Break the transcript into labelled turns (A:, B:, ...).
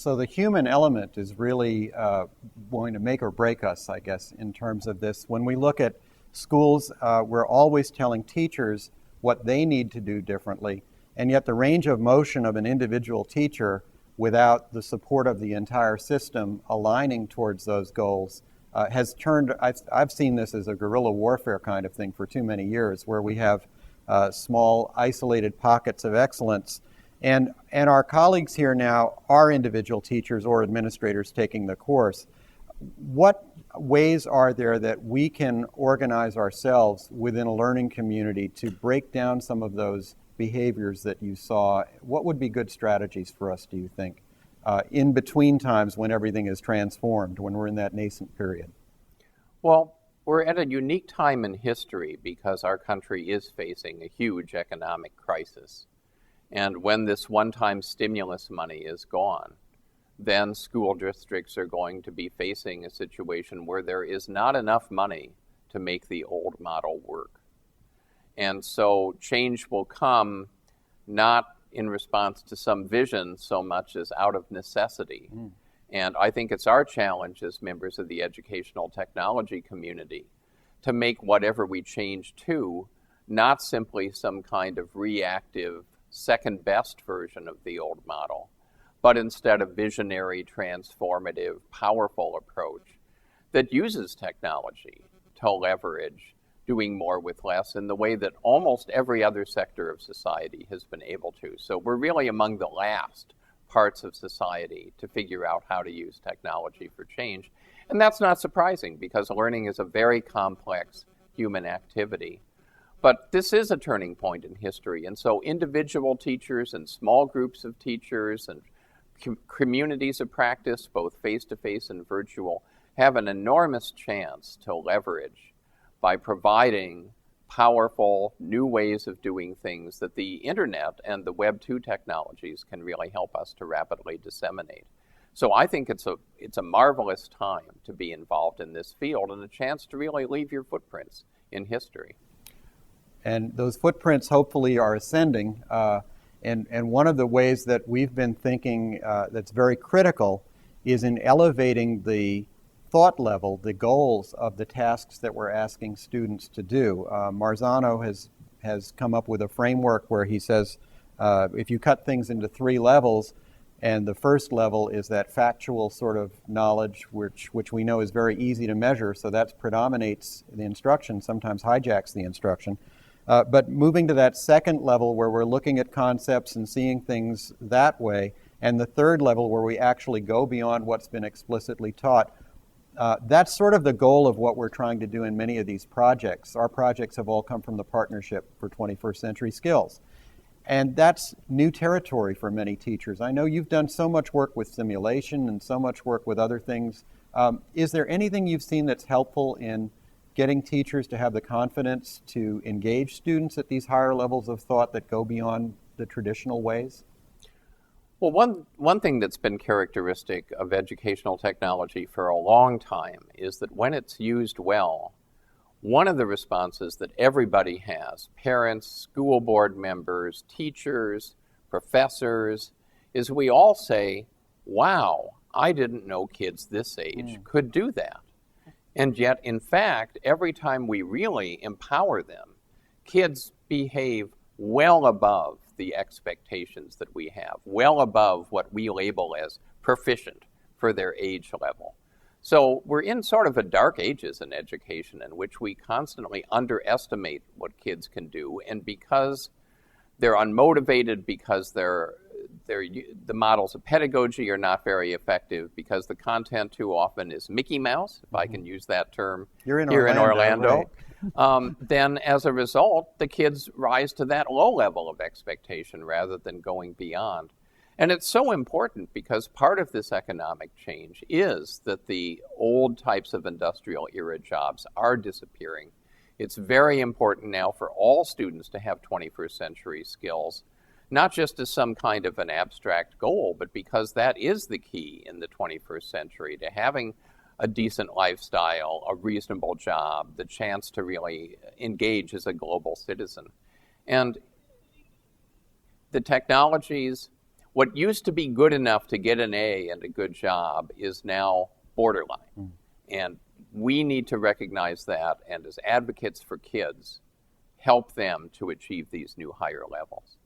A: So the human element is really going to make or break us, I guess, in terms of this. When we look at schools, we're always telling teachers what they need to do differently, and yet the range of motion of an individual teacher without the support of the entire system aligning towards those goals has turned, I've seen this as a guerrilla warfare kind of thing for too many years, where we have small isolated pockets of excellence. And our colleagues here now are individual teachers or administrators taking the course. What ways are there that we can organize ourselves within a learning community to break down some of those behaviors that you saw? What would be good strategies for us, do you think, in between times when everything is transformed, when we're in that nascent period?
B: Well, we're at a unique time in history because our country is facing a huge economic crisis. And when this one-time stimulus money is gone, then school districts are going to be facing a situation where there is not enough money to make the old model work. And so change will come not in response to some vision so much as out of necessity. And I think it's our challenge as members of the educational technology community to make whatever we change to not simply some kind of reactive second best version of the old model, but instead a visionary, transformative, powerful approach that uses technology to leverage doing more with less in the way that almost every other sector of society has been able to. So we're really among the last parts of society to figure out how to use technology for change. And that's not surprising because learning is a very complex human activity. But this is a turning point in history, and so individual teachers and small groups of teachers and communities of practice, both face-to-face and virtual, have an enormous chance to leverage by providing powerful new ways of doing things that the internet and the Web 2 technologies can really help us to rapidly disseminate. So I think it's a marvelous time to be involved in this field and a chance to really leave your footprints in history.
A: And those footprints hopefully are ascending. And one of the ways that we've been thinking that's very critical is in elevating the thought level, the goals of the tasks that we're asking students to do. Marzano has come up with a framework where he says if you cut things into 3 levels, and the first level is that factual sort of knowledge, which we know is very easy to measure, so that predominates the instruction, sometimes hijacks the instruction. But moving to that second level where we're looking at concepts and seeing things that way, and the third level where we actually go beyond what's been explicitly taught, that's sort of the goal of what we're trying to do in many of these projects. Our projects have all come from the Partnership for 21st Century Skills. And that's new territory for many teachers. I know you've done so much work with simulation and so much work with other things. Is there anything you've seen that's helpful in getting teachers to have the confidence to engage students at these higher levels of thought that go beyond the traditional ways?
B: Well, one thing that's been characteristic of educational technology for a long time is that when it's used well, one of the responses that everybody has, parents, school board members, teachers, professors, is we all say, wow, I didn't know kids this age could do that. And yet, in fact, every time we really empower them, kids behave well above the expectations that we have, well above what we label as proficient for their age level. So we're in sort of a dark ages in education in which we constantly underestimate what kids can do, and because they're unmotivated, because the models of pedagogy are not very effective, because the content too often is Mickey Mouse, if I can use that term
A: here in
B: Orlando.
A: Right.
B: Then as a result, the kids rise to that low level of expectation rather than going beyond. And it's so important because part of this economic change is that the old types of industrial era jobs are disappearing. It's very important now for all students to have 21st century skills, not just as some kind of an abstract goal, but because that is the key in the 21st century to having a decent lifestyle, a reasonable job, the chance to really engage as a global citizen. And the technologies, what used to be good enough to get an A and a good job is now borderline. And we need to recognize that, and as advocates for kids, help them to achieve these new higher levels.